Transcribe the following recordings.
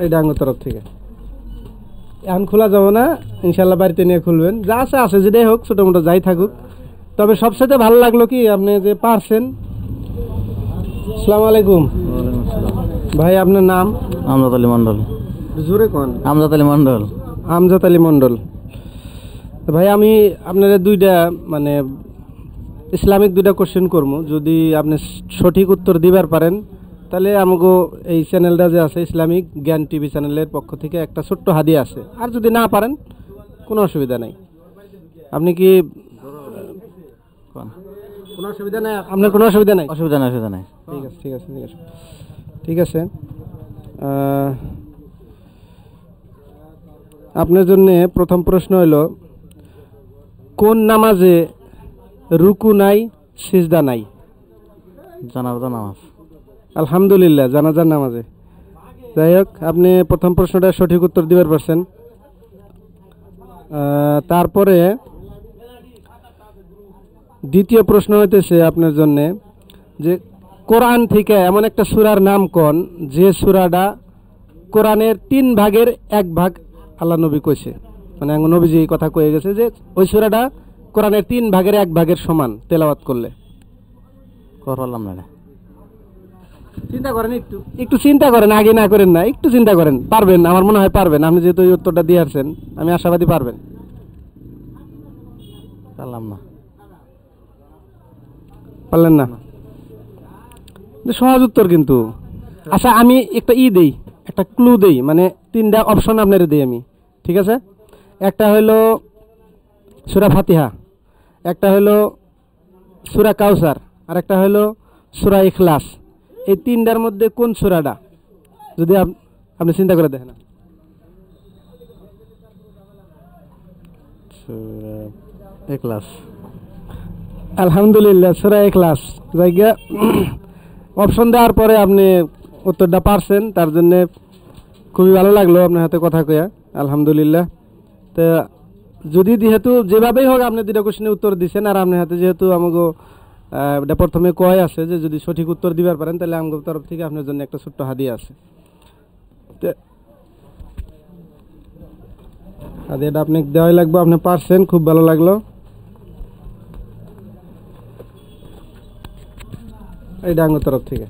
এই ডাঙ্গুর তরফ থেকে। এখন খোলা যাবো না, ইনশাল্লাহ বাড়িতে নিয়ে খুলবেন। যা আছে আছে, যেটাই হোক, ছোটো মোটো যাই থাকুক। তবে সবচেয়ে ভালো লাগলো কি আপনি যে পারছেন। আসসালামু আলাইকুম ভাই, আপনার নাম? আমজাদ আলী মন্ডল। জোরে কোন? আমজাদ আলী মন্ডল। আমজাদ আলী মন্ডল। ভাই আমি আপনারা দুইটা মানে ইসলামিক দুইটা কোশ্চেন করবো, যদি আপনি সঠিক উত্তর দিবার পারেন তাহলে আমাকে এই চ্যানেলটা যে আছে ইসলামিক জ্ঞান টিভি চ্যানেলের পক্ষ থেকে একটা ছোট্ট হাদিয়া আছে। আর যদি না পারেন কোনো অসুবিধা নাই। আপনি কি কোনো অসুবিধা নাই? আপনার কোনো অসুবিধা নাই? অসুবিধা নাই, অসুবিধা নাই। ঠিক আছে, ঠিক আছে, ঠিক আছে, ঠিক আছে। আপনার জন্য প্রথম প্রশ্ন হলো, কোন নামাজে রুকু নাই, সিজদা নাই? জানাজা নামাজ। আলহামদুলিল্লাহ, জানাজার নামাজে। যাই হোক, আপনি প্রথম প্রশ্নটা সঠিক উত্তর দিবার পারছেন। তারপরে দ্বিতীয় প্রশ্ন হইতেছে আপনার জন্য যে কোরআন থেকে এমন একটা সূরার নাম কোন যে সূরাটা কোরআনের 3 ভাগের 1 ভাগ আল্লাহ নবী কইছে, মানে নবীজি এই কথা কয়ে গেছে যে ওই সূরাটা কোরআনের 3 ভাগের 1 ভাগের সমান তেলাওয়াত করলে। করলাম না, চিন্তা করেন, একটু একটু চিন্তা করেন, আগে না করেন না, একটু চিন্তা করেন। পারবেন, আমার মনে হয় পারবেন। আপনি যেহেতু এই উত্তরটা দিয়ে আসছেন, আমি আশাবাদী পারবেন। পারলাম না। পারলেন না? সহজ উত্তর কিন্তু। আচ্ছা, আমি একটা দেই, একটা ক্লু দেই, মানে 3টা অপশন আপনারে দেই আমি, ঠিক আছে? একটা হলো সূরা ফাতিহা, একটা হলো সূরা কাউসার, আর একটা হলো সূরা ইখলাস। এই 3টার মধ্যে কোন সূরাটা, যদি আপনি চিন্তা করে দেখেন। সূরা ইখলাস। আলহামদুলিল্লাহ, সূরা ইখলাস। জায়গা অপশন দেওয়ার পরে আপনি উত্তরটা পারছেন, তার জন্য খুবই ভালো লাগলো আপনার হাতে কথা কয়া। আলহামদুলিল্লাহ। তো যদি যেহেতু যেভাবেই হোক আপনি 2টা কোশ্চেনের উত্তর দিচ্ছেন, আর আপনার হাতে যেহেতু আমাকে এটা প্রথমে কয় আছে যে যদি সঠিক উত্তর দিবার পারেন তাহলে আমার তরফ থেকে আপনার জন্য একটা ছোট্ট হাদিয়া আছে। তো হাদিয়াটা আপনি দেওয়াই লাগবে। আপনি পারছেন, খুব ভালো লাগলো। এই ডাঙ্গুর তরফ থেকে।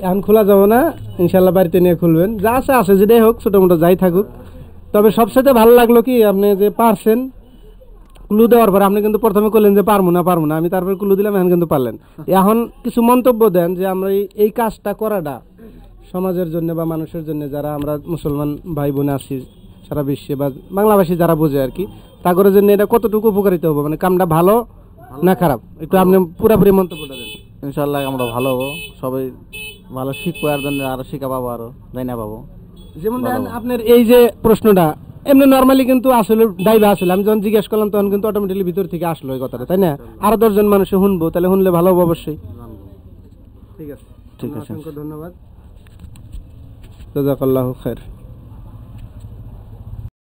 এখন খোলা যাবো না, ইনশাল্লাহ বাড়িতে নিয়ে খুলবেন। যা আছে আছে, যেটাই হোক, ছোটো মোটো যাই থাকুক। তবে সবচেয়ে ভালো লাগলো কি আপনি যে পারছেন। ক্লু দেওয়ার পর আপনি কিন্তু প্রথমে করলেন যে পারবো না, পারবো না, আমি তারপরে ক্লু দিলাম, এখন কিন্তু পারলেন। এখন কিছু মন্তব্য দেন যে আমরা এই কাজটা করাটা সমাজের জন্য বা মানুষের জন্য, যারা আমরা মুসলমান ভাই বোন আছি সারা বিশ্বে বা বাংলাভাষী যারা বোঝে আর কি, তাদের জন্য এটা কতটুকু উপকারিত হবে, মানে কামটা ভালো না খারাপ, একটু আপনি পুরোপুরি মন্তব্যটা দেন। ইনশাল্লাহ আমরা ভালো হবো, সবাই ভালো শিখবো, আর জন্য আরো শিখা পাবো, আরো জানা পাবো। যেমন আপনার এই যে প্রশ্নটা এমনি নর্মালি কিন্তু আসলে ডাইবা আসলে আমি যখন জিজ্ঞেস করলাম তখন কিন্তু অটোমেটিকলি ভিতর থেকে আসলো এই কথাটা, তাই না? আরো 10 জন মানুষ শুনবো, তাহলে শুনলে ভালো হবে অবশ্যই। ঠিক আছে, ঠিক আছে, অসংখ্য ধন্যবাদ। জাযাকাল্লাহু খাইর।